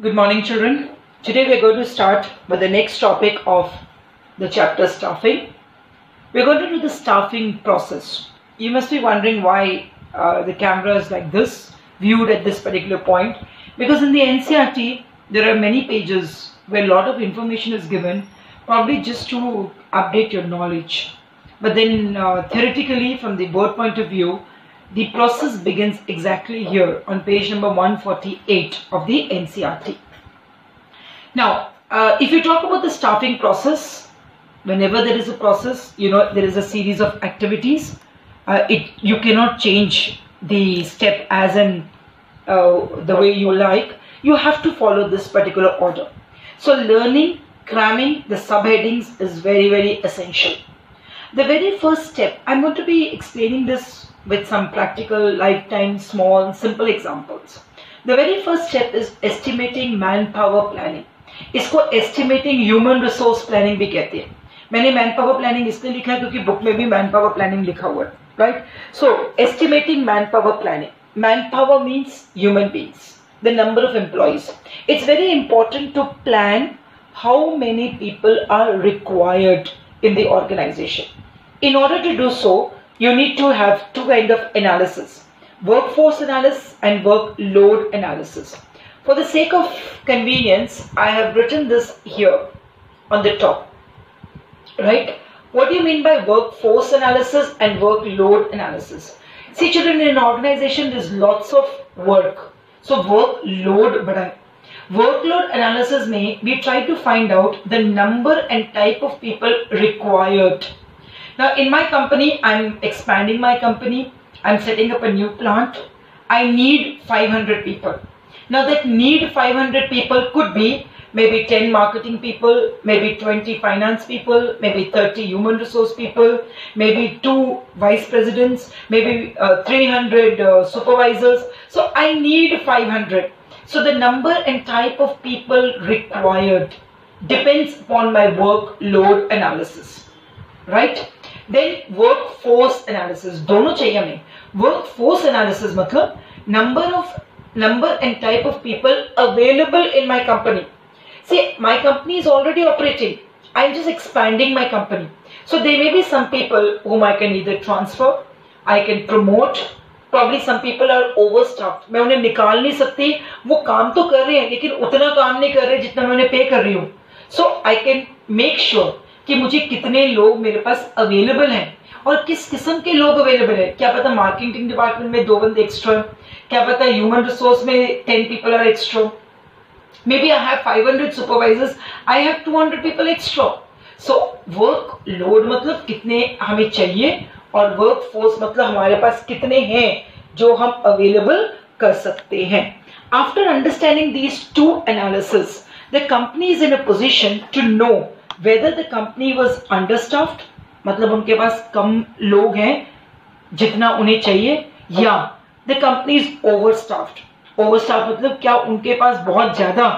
Good morning, children. Today we are going to start with the next topic of the chapter staffing. We are going to do the staffing process. You must be wondering why the camera is like this, viewed at this particular point. Because in the Ncert, there are many pages where a lot of information is given, probably just to update your knowledge. But then theoretically, from the board point of view, the process begins exactly here on page number 148 of the Ncert. Now, if you talk about the staffing process, whenever there is a process, there is a series of activities. You cannot change the step as in the way you like. You have to follow this particular order. So learning, cramming the subheadings is very, very essential. The very first step, I'm going to be explaining this with some practical, lifetime, small, simple examples. The very first step is estimating manpower planning. इसको estimating human resource planning भी कहते हैं. मैंने manpower planning इसलिए लिखा है क्योंकि book में भी manpower planning लिखा हुआ है, right? So estimating manpower planning. Manpower means human beings, the number of employees. It's very important to plan how many people are required in the organization. In order to do so, you need to have two kinds of analysis, workforce analysis and workload analysis. For the sake of convenience, I have written this here on the top, right? What do you mean by workforce analysis and workload analysis? See, children, in an organization, there's lots of work. So workload बढ़ा. Workload analysis में we try to find out the number and type of people required. Now, in my company, I'm expanding my company. I'm setting up a new plant. I need 500 people. Now, that need 500 people could be maybe 10 marketing people, maybe 20 finance people, maybe 30 human resource people, maybe 2 vice presidents, maybe 300 supervisors. So, I need 500. So, the number and type of people required depends upon my workload analysis, right? Then workforce analysis, दोनों चाहिए हमें. Workforce analysis मतलब number and type of people available in my company. See, my company is already operating. I'm just expanding my company. So there may be some people whom I can either transfer, I can promote. Probably some people are overstaffed. मैं उन्हें निकाल नहीं सकती. वो काम तो कर रहे हैं, लेकिन उतना काम नहीं कर रहे जितना मैं उन्हें पे कर रही हूँ. So I can make sure कि मुझे कितने लोग मेरे पास अवेलेबल हैं और किस किस्म के लोग अवेलेबल हैं. क्या पता मार्केटिंग डिपार्टमेंट में 2 बंदे एक्स्ट्रा, क्या पता ह्यूमन रिसोर्स में 10 people are extra. Maybe I have 500 supervisors, I have 200 people extra. So workload मतलब कितने हमें चाहिए और workforce मतलब हमारे पास कितने हैं जो हम अवेलेबल कर सकते हैं. After understanding these two analysis, the company is in a position to know whether the company was understaffed, मतलब उनके पास कम लोग हैं जितना उन्हें चाहिए, या the company is overstaffed. Overstaffed मतलब क्या उनके पास बहुत ज्यादा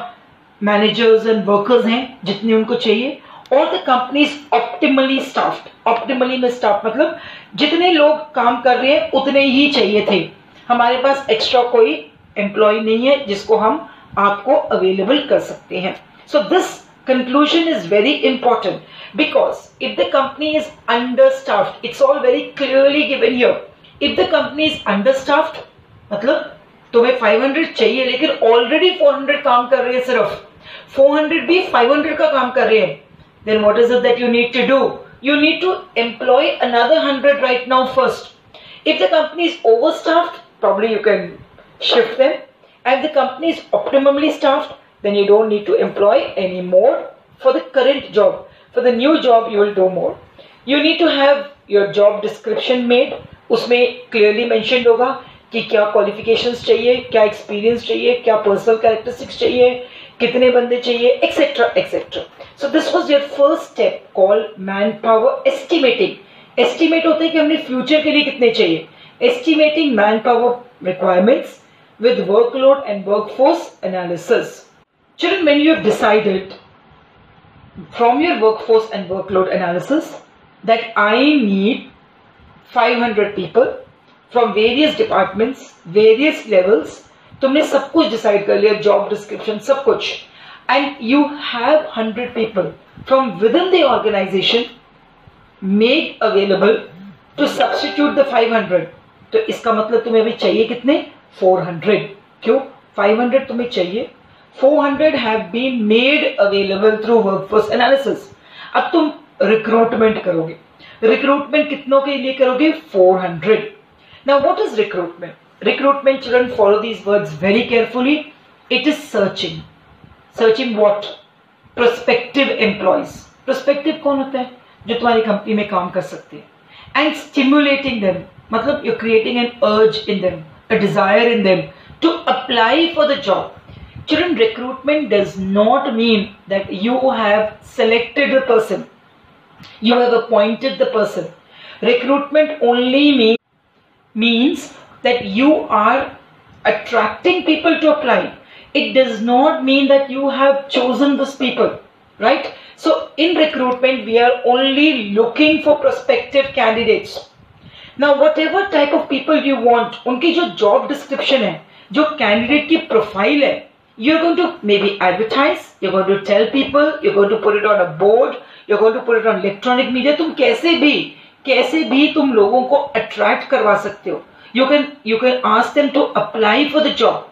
managers and workers हैं जितने उनको चाहिए, or the company is optimally staffed. Optimally में staff मतलब जितने लोग काम कर रहे हैं उतने ही चाहिए थे, हमारे पास एक्स्ट्रा कोई एम्प्लॉय नहीं है जिसको हम आपको अवेलेबल कर सकते हैं. So this conclusion is very important, because if the company is understaffed, it's all very clearly given here. If the company is understaffed, मतलब तुम्हें 500 चाहिए लेकिन already 400 काम कर रहे हैं, सिर्फ 400 भी 500 का काम कर रहे हैं, then what is it that you need to do? You need to employ another 100 right now first. If the company is overstaffed, probably you can shift them. And the company is optimally staffed, then you don't need to employ any more for the current job. For the new job, you will do more. You need to have your job description made. उसमें clearly mentioned होगा कि क्या qualifications चाहिए, क्या experience चाहिए, क्या personal characteristics चाहिए, कितने बंदे चाहिए, etc. etc. So this was your first step called manpower estimating. Estimate होता है कि हमने future के लिए कितने चाहिए. Estimating manpower requirements with workload and workforce analysis. Children, when you have decided from your workforce and workload analysis that I need 500 people from various departments, various levels, तुमने सब कुछ डिसाइड कर लिया, जॉब डिस्क्रिप्शन सब कुछ, and you have 100 people from within the organisation made available to substitute the 500, तो इसका मतलब तुम्हें अभी चाहिए कितने? 400. क्यों 500 तुम्हें चाहिए? 400 have been made available through workforce analysis. अब तुम रिक्रूटमेंट करोगे. रिक्रूटमेंट कितनों के लिए करोगे? 400. Now what is recruitment? Recruitment, children, follow these words very carefully. It is searching. Searching what? Prospective employees. Prospective कौन होता है? जो तुम्हारी कंपनी में काम कर सकते हैं. And stimulating them, मतलब you're creating an urge in them, a desire in them to apply for the job. Children, recruitment does not mean that you have selected the person, you have appointed the person. Recruitment only means that you are attracting people to apply. It does not mean that you have chosen those people, right? So in recruitment we are only looking for prospective candidates. Now whatever type of people you want, उनकी जो job description है, जो candidate की profile है, you're going to maybe advertise, you're going to tell people, you're going to put it on a board, you're going to put it on electronic media. तुम कैसे भी तुम लोगों को attract करवा सकते हो. You can ask them to apply for the job.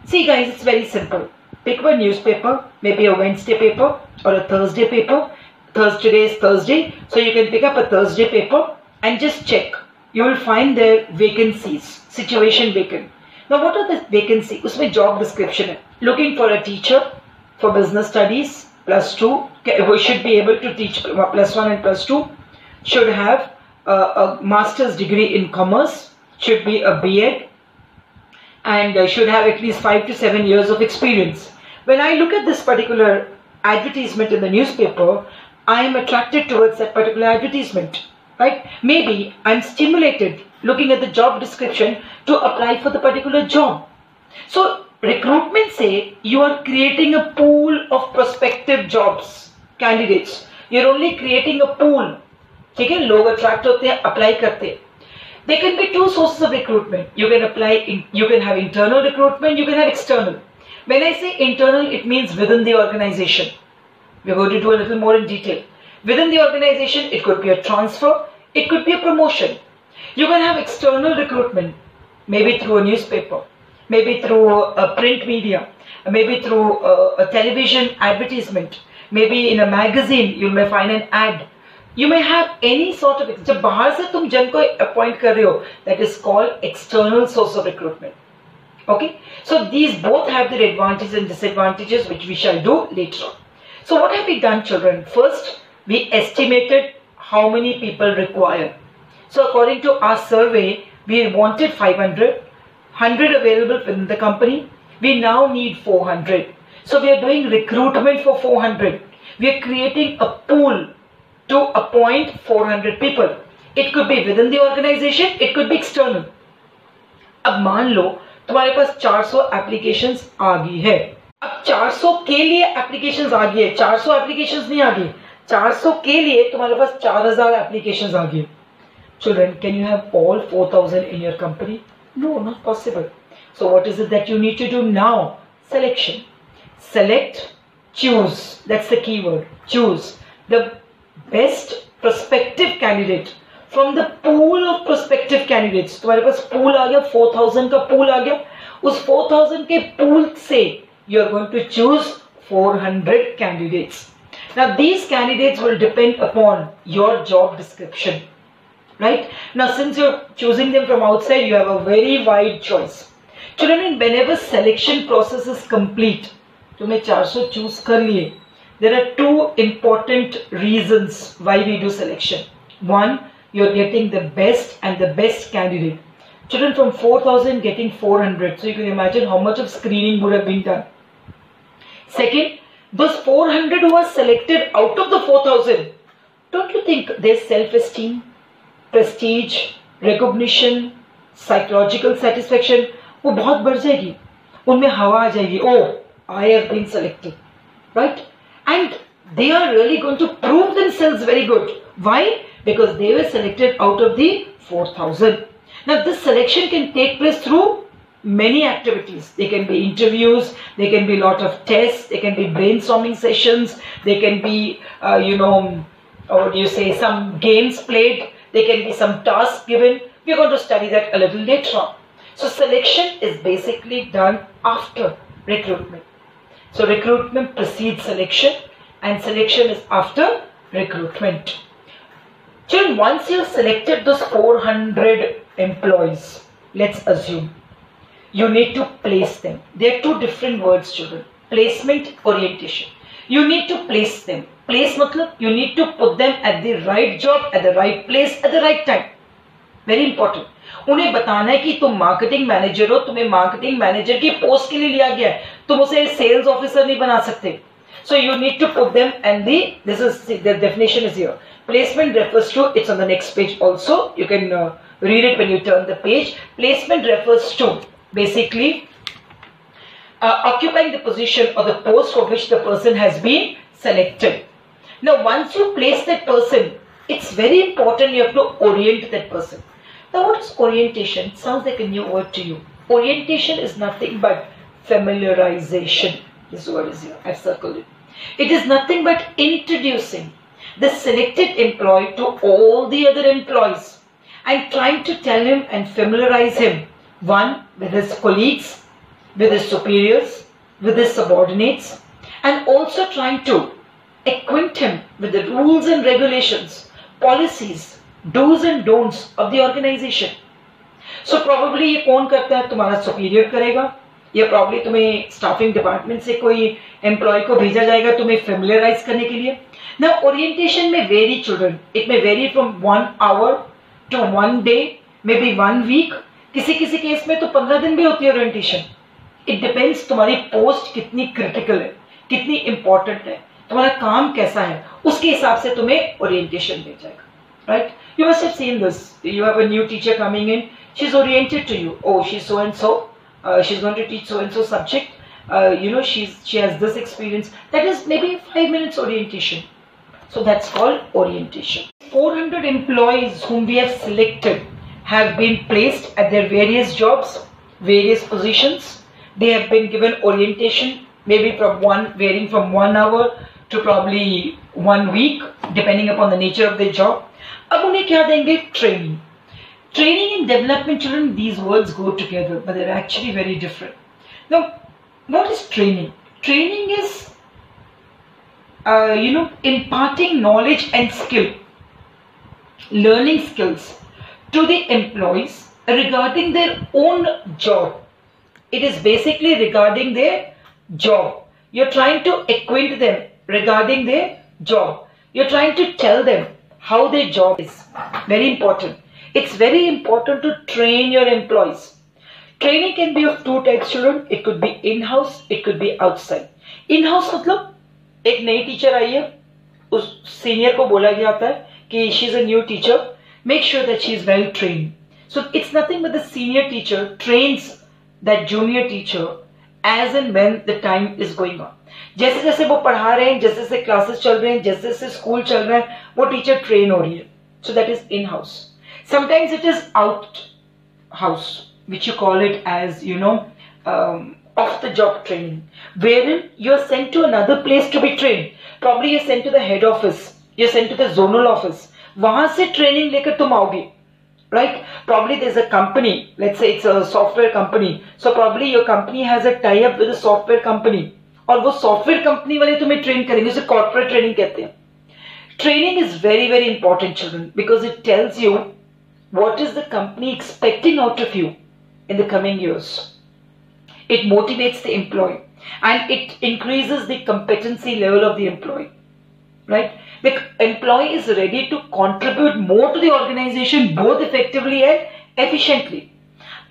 See guys, it's very simple. Pick up a newspaper, maybe a Wednesday paper or a Thursday paper. Today is Thursday, so you can pick up a Thursday paper and just check. You will find there vacancies, situation vacant. Now what are the vacancy? उसमें job description है. Looking for a teacher for business studies, +2. We should be able to teach +1 and +2. Should have a master's degree in commerce. Should be a B.Ed. And should have at least 5 to 7 years of experience. When I look at this particular advertisement in the newspaper, I am attracted towards that particular advertisement, right? Maybe I'm stimulated looking at the job description to apply for the particular job. So recruitment say you are creating a pool of prospective jobs, candidates. You're only creating a pool. ठीक है, लोग attract होते हैं, apply करते हैं. There can be two sources of recruitment. You can apply, you can have internal recruitment, you can have external. When I say internal, it means within the organization. We're going to do a little more in detail. Within the organization, it could be a transfer, it could be a promotion. You can have external recruitment, maybe through a newspaper, maybe through a print media, maybe through a television advertisement, maybe in a magazine, you may find an ad. You may have any sort of, जब बाहर से तुम जन को appoint कर रहे हो, that is called external source of recruitment. Okay, so these both have their advantages and disadvantages, which we shall do later on. So what have we done, children? First, we estimated how many people require. So according to our survey, we wanted 500, 100 available within the company. We now need 400. So we are doing recruitment for 400. We are creating a pool to appoint 400 people. It could be within the organization, it could be external. अब मान लो तुम्हारे पास 400 applications आ गई है. अब 400 के लिए applications आ गई है, 400 एप्लीकेशंस नहीं आ गई, 400 के लिए तुम्हारे पास 4000 एप्लीकेशंस आ गई. Children, can you have all 4000 in your company? No, not possible. So what is it that you need to do now? Selection. Select, choose. That's the key word. Choose the best prospective candidate from the pool of prospective candidates. तुम्हारे पास pool आ गया, 4000 का pool आ गया. उस 4000 के pool से you are going to choose 400 candidates. Now these candidates will depend upon your job description, right? Now since you're choosing them from outside, you have a very wide choice. Children, whenever selection process is complete, तुमने 400 choose कर लिए. There are two important reasons why we do selection. One, you're getting the best and the best candidate. Children, from 4000 getting 400. So you can imagine how much of screening would have been done. Second, those 400 who are selected out of the 4000, don't you think their self-esteem, prestige, recognition, psychological satisfaction, वो बहुत बढ़ जाएगी. उनमें हवा आ जाएगी. Oh, I have been selected, right? And they are really going to prove themselves very good. Why? Because they were selected out of the 4000. Now this selection can take place through many activities. They can be interviews, they can be a lot of tests, they can be brainstorming sessions, they can be some games played, there can be some tasks given. We're going to study that a little later on. So selection is basically done after recruitment. So recruitment precedes selection and selection is after recruitment. Children, once you've selected those 400 employees, let's assume, you need to place them. There are two different words, children. Placement, orientation. You need to place them. Place matlab, you need to put them at the right job, at the right place, at the right time. Very important. उन्हें बताना है कि तुम marketing manager हो, तुम्हें marketing manager की post के लिए लिया गया है, तुम उसे सेल्स ऑफिसर नहीं बना सकते. So you need to put them, and the definition is here. Placement refers to, it's on the next page also, you can read it when you turn the page. Placement refers to basically occupying the position or the post for which the person has been selected. Now once you place that person, it's very important you have to orient that person. Now what is orientation? It sounds like a new word to you. Orientation is nothing but familiarization. This word is here, I've circled it. It is nothing but introducing the selected employee to all the other employees and trying to tell him and familiarize him, one, with his colleagues, with his superiors, with his subordinates, and also trying to acquaint him with the rules and regulations, policies, do's and don'ts of the organization. So probably ये कौन करता है? तुम्हारा superior करेगा, या probably तुम्हें staffing department से कोई employee को भेजा जाएगा तुम्हें familiarize करने के लिए. Now orientation may vary, children. It may vary from 1 hour to 1 day, maybe 1 week. किसी केस में तो 15 दिन भी होती है orientation. It depends तुम्हारी post कितनी critical है, कितनी important है, तुम्हारा काम कैसा है, उसके हिसाब से तुम्हें orientation दिया जाएगा. Right? You must have seen this. You have a new teacher coming in. She's oriented to you. Oh, she's so and so. She's going to teach so and so subject. She has this experience. That is maybe 5 minutes orientation. So that's called orientation. 400 employees whom we have selected have been placed at their various jobs, various positions. They have been given orientation, maybe varying from 1 hour to probably 1 week, depending upon the nature of their job. अब उन्हें क्या देंगे? Training. Training and development, children, these words go together, but they're actually very different. Now, what is training? Training is, imparting knowledge and skill, learning skills to the employees regarding their own job. It is basically regarding their job. You're trying to acquaint them regarding their job. You're trying to tell them how their job is. Very important. It's very important to train your employees. Training can be of two types, children. It could be in-house, it could be outside. In-house मतलब एक नई teacher आई है, उस senior को बोला गया था कि she is a new teacher. Make sure that she is well trained. So it's nothing but the senior teacher trains that junior teacher as and when the time is going on. जैसे जैसे वो पढ़ा रहे हैं, जैसे जैसे classes चल रहे हैं, जैसे जैसे स्कूल चल रहा है, वो टीचर ट्रेन हो रही है. So that is in-house. Sometimes it is out-house, which you call it as, off-the-job training, wherein you are sent to another place to be trained. Probably you are sent to the head office, you are sent to the zonal office. वहाँ से training लेकर तुम आओगे, right? Probably there's a company, let's say it's a software company. So probably your company has a tie-up with a software company. और वो software company वाले तुम्हें train करेंगे, उसे corporate training कहते हैं. Training is very, very important, children, because it tells you what is the company expecting out of you in the coming years. It motivates the employee and it increases the competency level of the employee. Right? The employee is ready to contribute more to the organization both effectively and efficiently.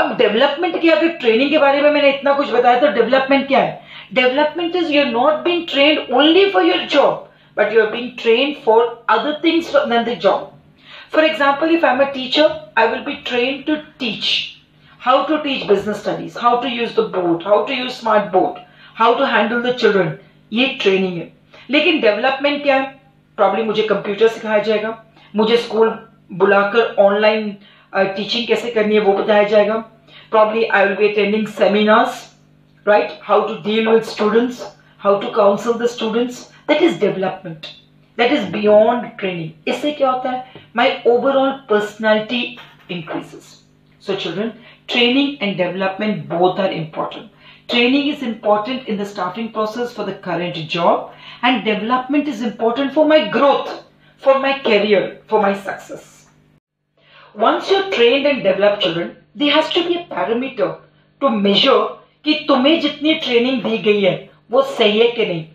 अब development क्या है? Training के बारे में मैंने इतना कुछ बताया, तो development क्या है? Development is you're not being trained only for your job, but you're being trained for other things than the job. For example, if I'm a teacher, I will be trained to teach. How to teach business studies, how to use the board, how to use smart board, how to handle the children. ये training है. लेकिन development क्या है? Probably मुझे computer सिखाया जाएगा, मुझे school बुलाकर online teaching कैसे करनी है वो बताया जाएगा, Probably I will be attending seminars, right? How to deal with students, how to counsel the students. That is development. That is beyond training. इससे क्या होता है? My overall personality increases. So children, training and development both are important. Training is important in the staffing process for the current job, and development is important for my growth, for my career, for my success. Once you're trained and developed children, there has to be a parameter to measure कि तुम्हें जितनी training दी गई है वो सही है कि नहीं,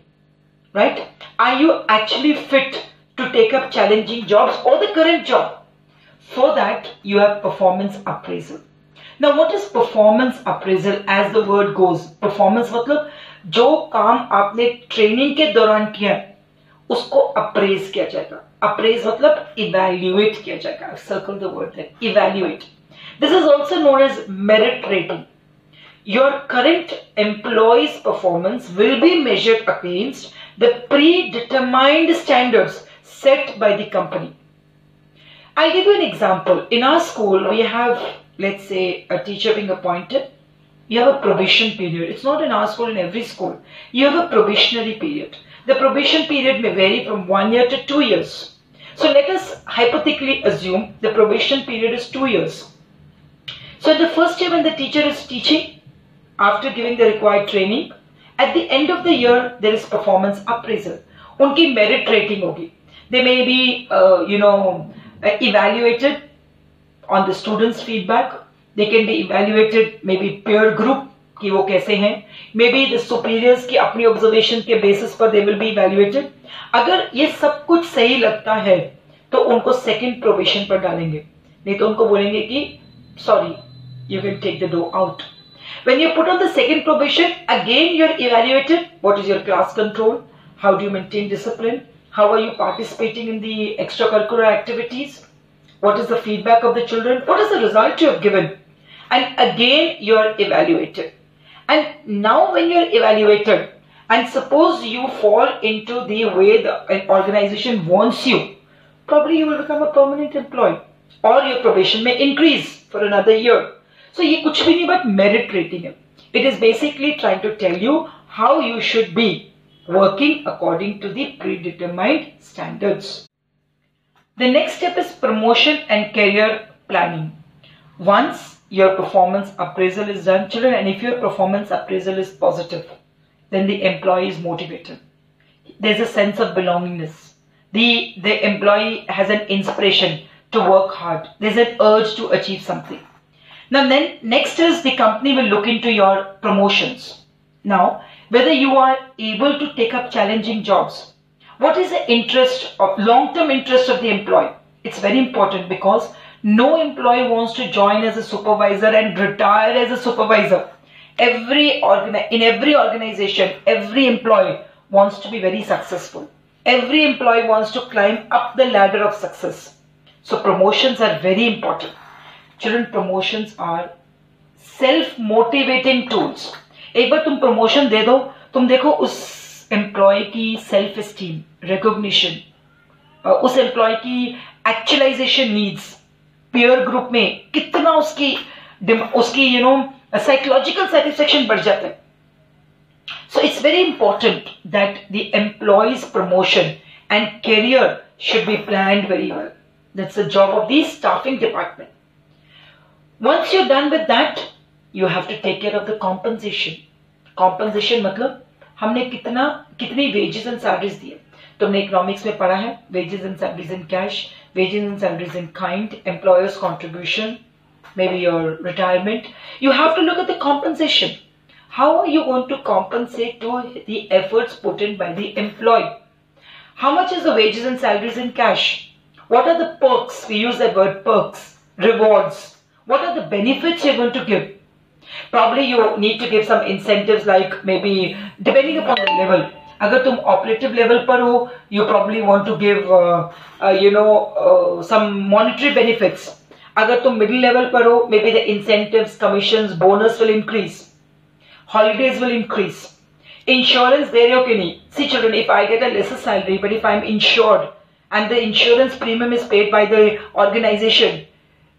right? Are you actually fit to take up challenging jobs or the current job? For that, you have performance appraisal. Now, what is performance appraisal as the word goes? Performance मतलब जो काम आपने ट्रेनिंग के दौरान किया है उसको apprise किया जाएगा. अप्रेज मतलब इवैल्यूएट किया जाएगा. Circle the word there. Evaluate. This is also known as merit rating. Your current employee's performance will be measured against the predetermined standards set by the company. I'll give you an example. In our school, we have, let's say, a teacher being appointed. You have a probation period. It's not in our school, in every school. You have a probationary period. The probation period may vary from 1 year to 2 years. So let us hypothetically assume the probation period is 2 years. So in the first year when the teacher is teaching, after giving the required training, at the end of the year, there is performance appraisal. Unki merit rating hogi. They may be, evaluated on the students' feedback. They can be evaluated maybe peer group कि वो कैसे हैं. Maybe the superiors की अपनी observation के basis पर they will be evaluated. अगर ये सब कुछ सही लगता है तो उनको second probation पर डालेंगे. नहीं तो उनको बोलेंगे कि sorry, you can take the door out. When you put on the second probation, again you're evaluated. What is your class control? How do you maintain discipline? How are you participating in the extracurricular activities? What is the feedback of the children? What is the result you have given? And again you are evaluated. And now when you are evaluated, and suppose you fall into the way the organization wants you, probably you will become a permanent employee, or your probation may increase for another year. So ये कुछ भी नहीं but merit rating है. It is basically trying to tell you how you should be working according to the predetermined standards. The next step is promotion and career planning. Once your performance appraisal is done, children, and if your performance appraisal is positive, then the employee is motivated. There's a sense of belongingness. The employee has an inspiration to work hard. There's an urge to achieve something. Now then, next is the company will look into your promotions. Now, whether you are able to take up challenging jobs. What is the interest of long-term interest of the employee? It's very important because no employee wants to join as a supervisor and retire as a supervisor. In every organization, every employee wants to be very successful. Every employee wants to climb up the ladder of success. So promotions are very important. Children, promotions are self-motivating tools. एक बार तुम promotion दे दो, तुम देखो उस employee की self-esteem, recognition, उस employee की actualization needs, peer group में कितना उसकी psychological satisfaction बढ़ जाता है. So it's very important that the employee's promotion and career should be planned very well. That's the job of the staffing department. Once you're done with that, you have to take care of the compensation. Compensation मतलब हमने कितनी wages and salaries दिए. तुमने economics में पढ़ा है, wages and salaries in cash, wages and salaries in kind, employer's contribution, maybe your retirement. You have to look at the compensation. How are you going to compensate to the efforts put in by the employee? How much is the wages and salaries in cash? What are the perks? We use that word perks, rewards. What are the benefits you're going to give? Probably you need to give some incentives like maybe depending upon the level. अगर तुम operative level पर हो, you probably want to give some monetary benefits. अगर तुम middle level पर हो, maybe the incentives, commissions, bonus will increase. Holidays will increase. Insurance there हो कि नहीं? See children, if I get a lesser salary, but if I'm insured and the insurance premium is paid by the organization,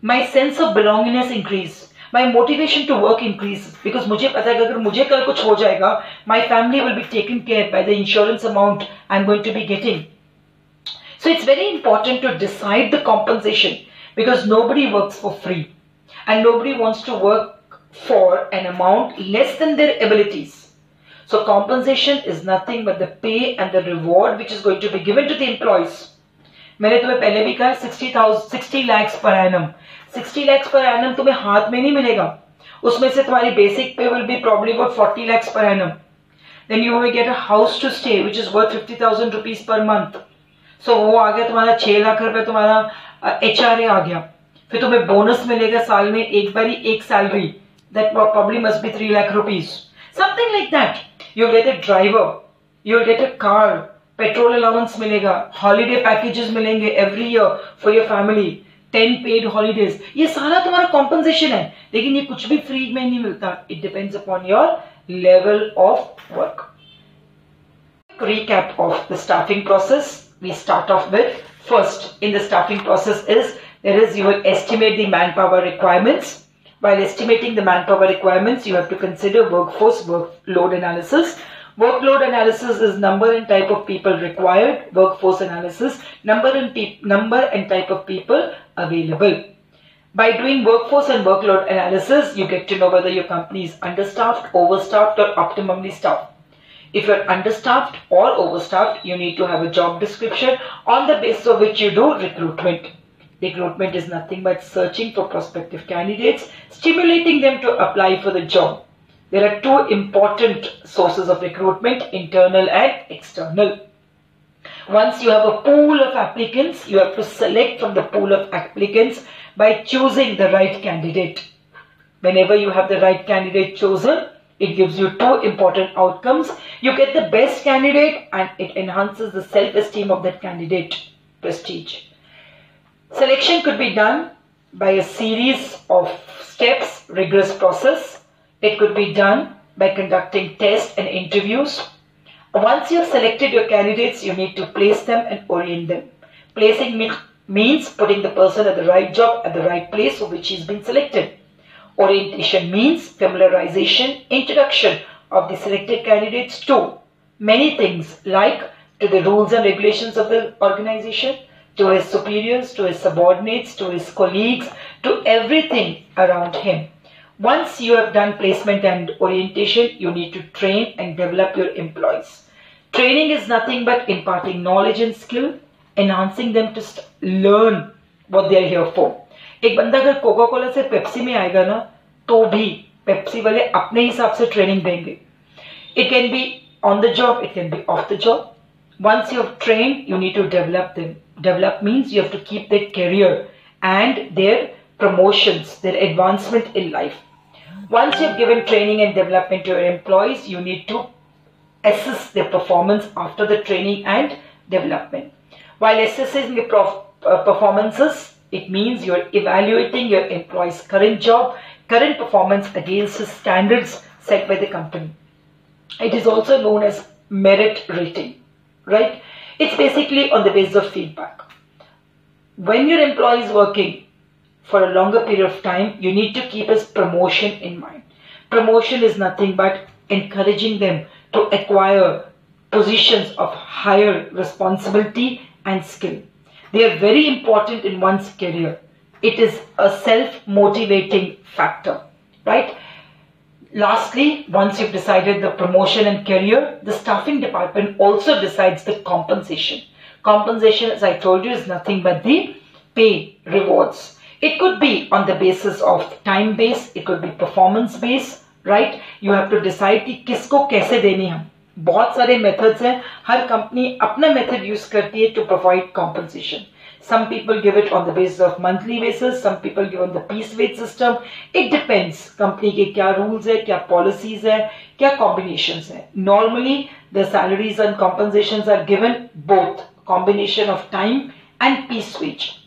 my sense of belongingness increase. My motivation to work increases because मुझे पता है कि अगर मुझे कल कुछ हो जाएगा, my family will be taken care by the insurance amount I'm going to be getting. So it's very important to decide the compensation because nobody works for free and nobody wants to work for an amount less than their abilities. So compensation is nothing but the pay and the reward which is going to be given to the employees. मैंने तुम्हें पहले भी कहा 60 lakhs per annum. 60 lakhs per annum तुम्हें हाथ में नहीं मिलेगा. उसमें से तुम्हारी basic pay will be probably about 40 lakhs per annum. Then you will get a house to stay which is worth 50,000 rupees per month. So वो आ गया तुम्हारा 6 लाख रुपए तुम्हारा HRA आ गया. फिर तुम्हें बोनस मिलेगा साल में एक बारी एक salary. That probably must be 3 lakh rupees. Something like that. You get a driver. You get a car. Petrol allowance मिलेगा, हॉलीडे पैकेजेस मिलेंगे every year for your family, 10 paid holidays. ये सारा तुम्हारा कॉम्पनसेशन है, लेकिन ये कुछ भी फ्री में नहीं मिलता. It depends upon your level of work. Recap of the staffing process. We start off with first in the staffing process is you will estimate the manpower requirements. While estimating the manpower requirements, you have to consider workforce workload analysis. Workload analysis is number and type of people required. Workforce analysis, number and type of people available. By doing workforce and workload analysis, you get to know whether your company is understaffed, overstaffed or optimally staffed. If you're understaffed or overstaffed, you need to have a job description on the basis of which you do recruitment. Recruitment is nothing but searching for prospective candidates, stimulating them to apply for the job. There are two important sources of recruitment, internal and external. Once you have a pool of applicants, you have to select from the pool of applicants by choosing the right candidate. Whenever you have the right candidate chosen, it gives you two important outcomes. You get the best candidate and it enhances the self-esteem of that candidate. Prestige. Selection could be done by a series of steps, rigorous process. It could be done by conducting tests and interviews. Once you have selected your candidates, you need to place them and orient them. Placing means putting the person at the right job at the right place for which he's been selected. Orientation means familiarization, introduction of the selected candidates to many things like to the rules and regulations of the organization, to his superiors, to his subordinates, to his colleagues, to everything around him. Once you have done placement and orientation, you need to train and develop your employees. Training is nothing but imparting knowledge and skill, enhancing them to learn what they are here for. एक बंदा अगर Coca Cola से Pepsi में आएगा ना, तो भी Pepsi वाले अपने हिसाब से ट्रेनिंग देंगे. It can be on the job, it can be off the job. Once you have trained, you need to develop them. Develop means you have to keep their career and their promotions, their advancement in life. Once you have given training and development to your employees, you need to assess their performance after the training and development. While assessing the performances, it means you are evaluating your employee's current job, current performance against the standards set by the company. It is also known as merit rating, right? It's basically on the basis of feedback. When your employee is working for a longer period of time, you need to keep his promotion in mind. Promotion is nothing but encouraging them to acquire positions of higher responsibility and skill. They are very important in one's career. It is a self-motivating factor, right? Lastly, once you've decided the promotion and career, the staffing department also decides the compensation. Compensation, as I told you, is nothing but the pay, rewards. It could be on the basis of time base, it could be performance base, right? You have to decide कि किसको कैसे देनी हम. बहुत सारे methods हैं, हर company अपना method use करती है to provide compensation. Some people give it on the basis of monthly basis, some people give on the piece weight system. It depends. Company के क्या rules है, क्या policies है, क्या combinations है. Normally, the salaries and compensations are given both combination of time and piece wage.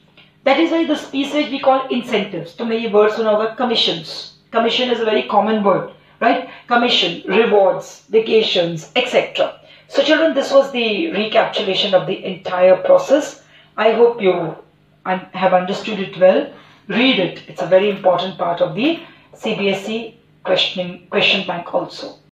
That is why this piece wage we call incentives. तुमने ये word सुना होगा commissions. Commission is a very common word, right? Commission, rewards, vacations, etc. So children, this was the recapitulation of the entire process. I hope you have understood it well. Read it. It's a very important part of the Cbse question bank also.